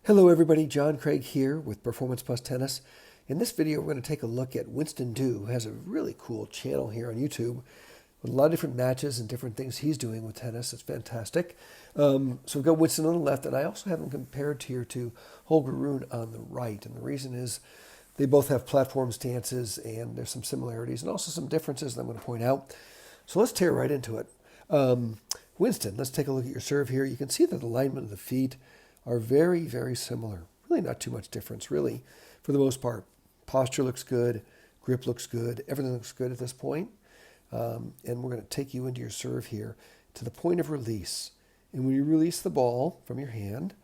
Hello everybody, John Craig here with Performance Plus Tennis. In this video we're going to take a look at Winston Du, who has a really cool channel here on YouTube with a lot of different matches and different things he's doing with tennis. It's fantastic. So we've got Winston on the left, and I also have him compared here to Holger Rune on the right. And the reason is they both have platform stances, and there's some similarities and also some differences that I'm going to point out. So let's tear right into it. Winston, let's take a look at your serve here. You can see that the alignment of the feet are very, very similar. Really not too much difference, really, for the most part. Posture looks good, grip looks good, everything looks good at this point. And we're going to take you into your serve here to the point of release. And when you release the ball from your hand,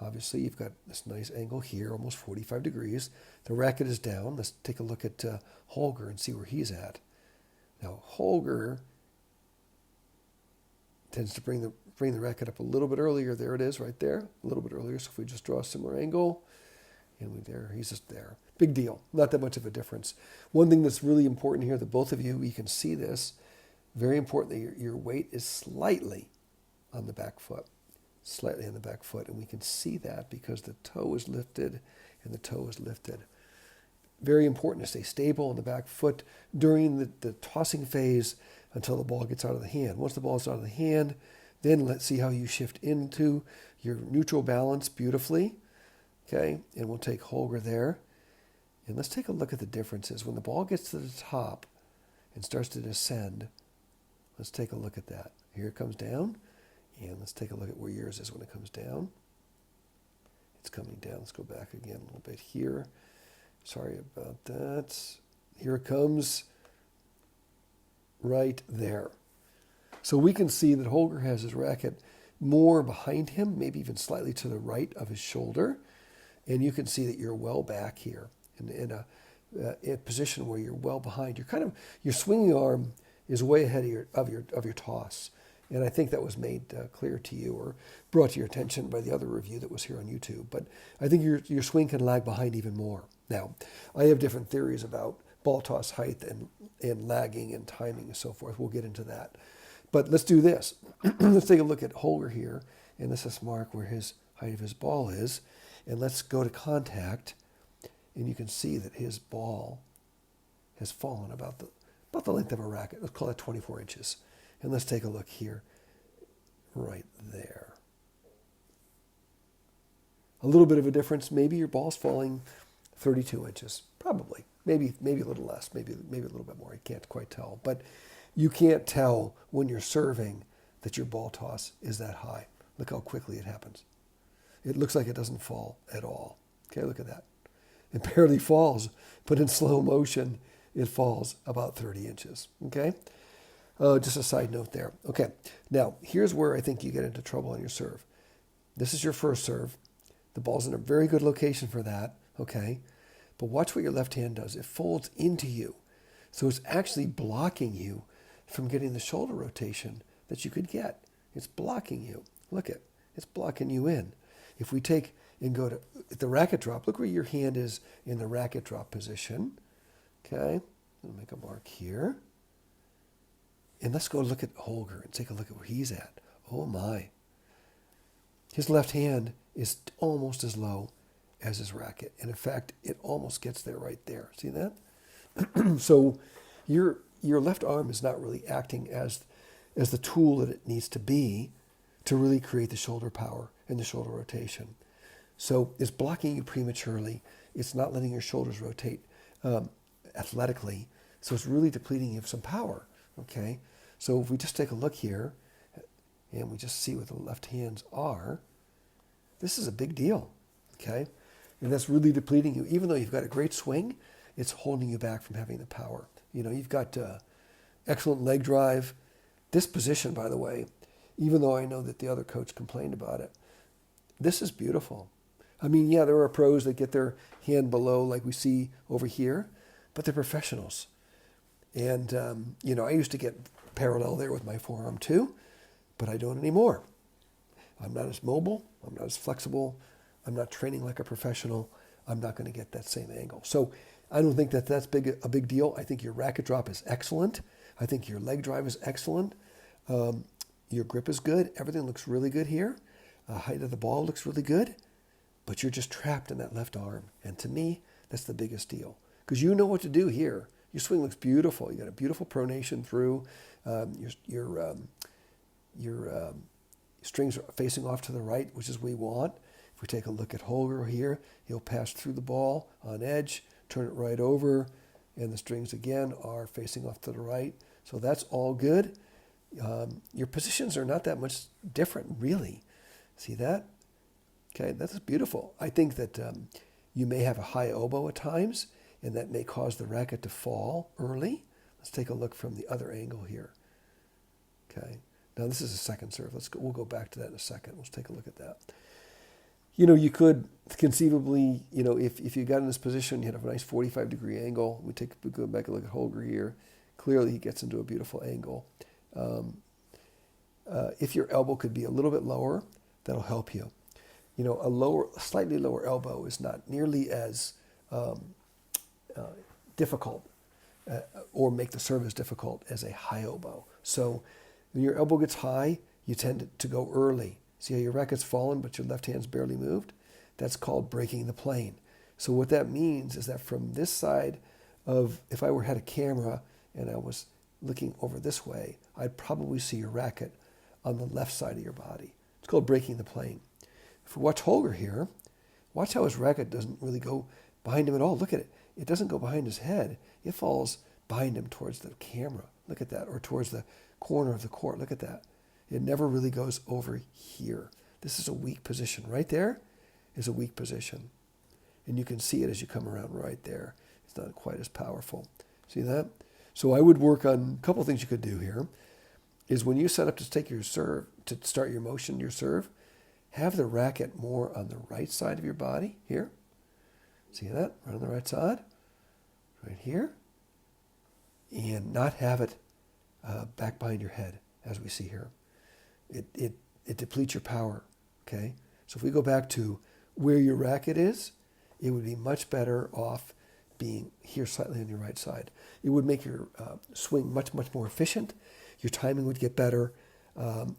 obviously you've got this nice angle here, almost 45 degrees. The racket is down. Let's take a look at Holger and see where he's at. Now, Holger tends to bring the racket up a little bit earlier. There it is, right there, a little bit earlier. So if we just draw a similar angle, and he's just there. Big deal. Not that much of a difference. One thing that's really important here, that both of you can see this, very important that your weight is slightly on the back foot. Slightly on the back foot. And we can see that because the toe is lifted and the toe is lifted. Very important to stay stable on the back foot during the tossing phase until the ball gets out of the hand. Once the ball is out of the hand, then let's see how you shift into your neutral balance beautifully. Okay, and we'll take Holger there. And let's take a look at the differences. When the ball gets to the top and starts to descend, let's take a look at that. Here it comes down, and let's take a look at where yours is when it comes down. It's coming down. Let's go back again a little bit here. Sorry about that. Here it comes right there. So we can see that Holger has his racket more behind him, maybe even slightly to the right of his shoulder. And you can see that you're well back here in a position where you're well behind. Your swinging arm is way ahead of your toss. And I think that was made clear to you or brought to your attention by the other review that was here on YouTube. But I think your swing can lag behind even more. Now, I have different theories about ball toss height and lagging and timing and so forth. We'll get into that. But let's do this. Let's take a look at Holger here. And this is mark where his height of his ball is. And let's go to contact. And you can see that his ball has fallen about the length of a racket. Let's call it 24 inches. And let's take a look here. Right there. A little bit of a difference. Maybe your ball's falling 32 inches. Probably. Maybe a little less. Maybe a little bit more. You can't quite tell. But you can't tell when you're serving that your ball toss is that high. Look how quickly it happens. It looks like it doesn't fall at all. Okay, look at that. It barely falls, but in slow motion, it falls about 30 inches. Okay? Just a side note there. Okay, now here's where I think you get into trouble on your serve. This is your first serve. The ball's in a very good location for that. Okay? But watch what your left hand does. It folds into you. So it's actually blocking you from getting the shoulder rotation that you could get. It's blocking you. Look at, it's blocking you in. If we take and go to the racket drop, look where your hand is in the racket drop position. Okay, I'll make a mark here. And let's go look at Holger and take a look at where he's at. Oh my. His left hand is almost as low as his racket. And in fact, it almost gets there right there. See that? So your left arm is not really acting as the tool that it needs to be to really create the shoulder power and the shoulder rotation. So it's blocking you prematurely. It's not letting your shoulders rotate athletically. So it's really depleting you of some power. Okay. So if we just take a look here and we just see what the left hands are, this is a big deal. Okay. And that's really depleting you. Even though you've got a great swing, it's holding you back from having the power. You know, you've got excellent leg drive. This position, by the way, even though I know that the other coach complained about it, this is beautiful. I mean, yeah, there are pros that get their hand below like we see over here, but they're professionals. And, I used to get parallel there with my forearm too, but I don't anymore. I'm not as mobile. I'm not as flexible. I'm not training like a professional. I'm not going to get that same angle. So I don't think that's a big deal. I think your racket drop is excellent. I think your leg drive is excellent. Your grip is good. Everything looks really good here. Height of the ball looks really good. but you're just trapped in that left arm. And to me, that's the biggest deal, because you know what to do here. Your swing looks beautiful. You got a beautiful pronation through. Your strings are facing off to the right, which is what we want. If we take a look at Holger here, he'll pass through the ball on edge, turn it right over, and the strings again are facing off to the right. So that's all good. Your positions are not that much different, really. See that? Okay, that's beautiful. I think that you may have a high elbow at times, and that may cause the racket to fall early. Let's take a look from the other angle here. Okay, now this is a second serve. We'll go back to that in a second. Let's take a look at that. You could conceivably, if you got in this position, you had a nice 45-degree angle. We go back and look at Holger here. Clearly, he gets into a beautiful angle. If your elbow could be a little bit lower, that'll help you. A slightly lower elbow is not nearly as difficult or make the serve as difficult as a high elbow. So when your elbow gets high, you tend to go early. See how your racket's fallen, but your left hand's barely moved? That's called breaking the plane. So what that means is that from this side of, if I had a camera and I was looking over this way, I'd probably see your racket on the left side of your body. It's called breaking the plane. If we watch Holger here, watch how his racket doesn't really go behind him at all. Look at it. It doesn't go behind his head. It falls behind him towards the camera. Look at that. Or towards the corner of the court. Look at that. It never really goes over here. This is a weak position. Right there is a weak position. And you can see it as you come around right there. It's not quite as powerful. See that? So I would work on a couple of things you could do here. Is when you set up to take your serve, to start your motion, your serve, have the racket more on the right side of your body, here. See that? Right on the right side. Right here. And not have it back behind your head, as we see here. It depletes your power, okay? So if we go back to where your racket is, it would be much better off being here slightly on your right side. It would make your swing much, much more efficient. Your timing would get better.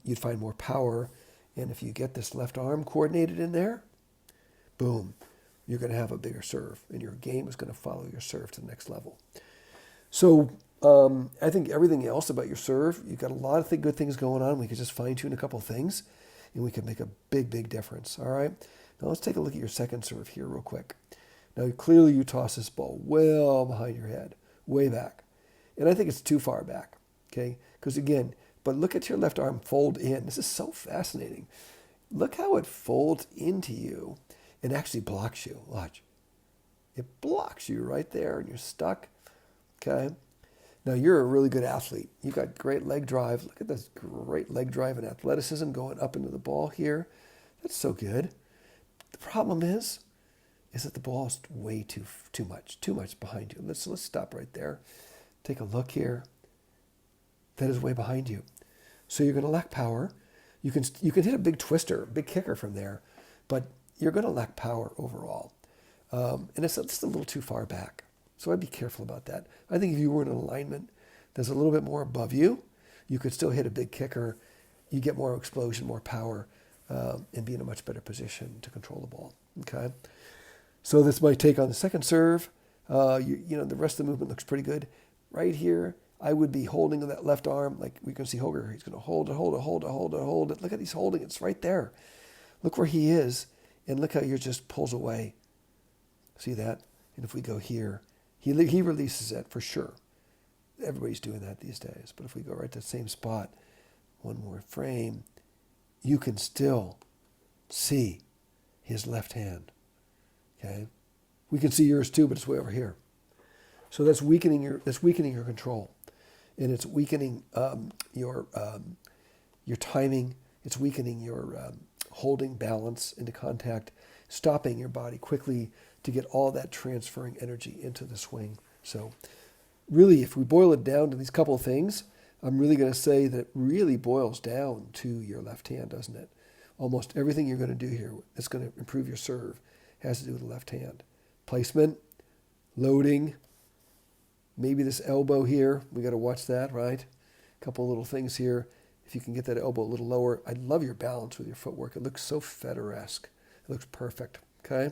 You'd find more power. And if you get this left arm coordinated in there, boom, you're going to have a bigger serve. And your game is going to follow your serve to the next level. So I think everything else about your serve, you've got a lot of good things going on. We could just fine-tune a couple of things, and we could make a big, big difference. All right? Now let's take a look at your second serve here real quick. Now, clearly you toss this ball well behind your head, way back. And I think it's too far back, okay? Because again, but look at your left arm fold in. This is so fascinating. Look how it folds into you and actually blocks you. Watch. It blocks you right there, and you're stuck, okay? Now, you're a really good athlete. You've got great leg drive. Look at this great leg drive and athleticism going up into the ball here. That's so good. The problem is that the ball is way too much behind you. Let's stop right there. Take a look here. That is way behind you. So you're going to lack power. You can hit a big twister, a big kicker from there, but you're going to lack power overall. And it's just a little too far back. So I'd be careful about that. I think if you were in an alignment that's a little bit more above you, you could still hit a big kicker. You get more explosion, more power, and be in a much better position to control the ball. Okay? So that's my take on the second serve. The rest of the movement looks pretty good. Right here, I would be holding that left arm, like we can see Holger. He's going to hold it. Look at he's holding it. It's right there. Look where he is, and look how he just pulls away. See that? And if we go here, he releases it for sure. Everybody's doing that these days. But if we go right to the same spot, one more frame, you can still see his left hand. Okay? We can see yours too, but it's way over here. So that's weakening your control, and it's weakening your timing. It's weakening your holding balance into contact, stopping your body quickly to get all that transferring energy into the swing. So really, if we boil it down to these couple of things, I'm really going to say that it really boils down to your left hand, doesn't it? Almost everything you're going to do here that's going to improve your serve has to do with the left hand. Placement, loading, maybe this elbow here. We got to watch that, right? A couple of little things here. If you can get that elbow a little lower. I love your balance with your footwork. It looks so Federer-esque. It looks perfect, Okay?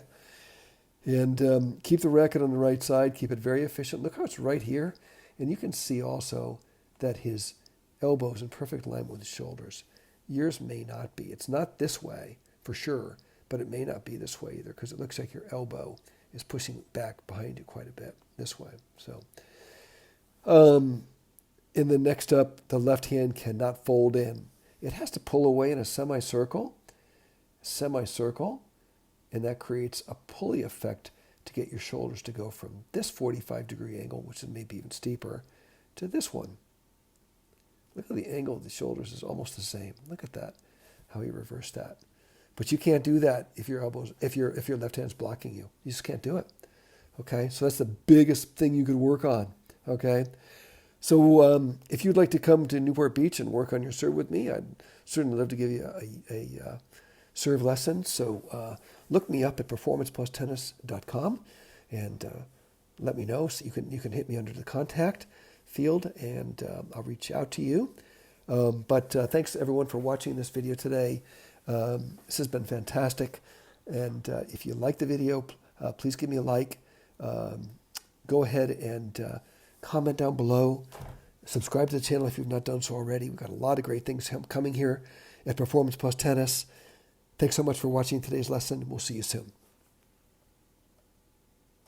And keep the racket on the right side. Keep it very efficient. Look how it's right here. And you can see also that his elbow is in perfect alignment with his shoulders. Yours may not be. It's not this way for sure, but it may not be this way either because it looks like your elbow is pushing back behind you quite a bit this way. So, in the next up, the left hand cannot fold in. It has to pull away in a semicircle, and that creates a pulley effect to get your shoulders to go from this 45-degree angle, which is maybe even steeper, to this one. Look at the angle of the shoulders is almost the same. Look at that, how he reversed that. But you can't do that if your left hand's blocking you. You just can't do it. Okay, so that's the biggest thing you could work on. Okay, so if you'd like to come to Newport Beach and work on your serve with me, I'd certainly love to give you a serve lesson. So look me up at performanceplustennis.com and let me know. So you can hit me under the contact field and I'll reach out to you. But thanks everyone for watching this video today. This has been fantastic. And if you like the video, please give me a like. Go ahead and comment down below. Subscribe to the channel if you've not done so already. We've got a lot of great things coming here at Performance Plus Tennis. Thanks so much for watching today's lesson. We'll see you soon.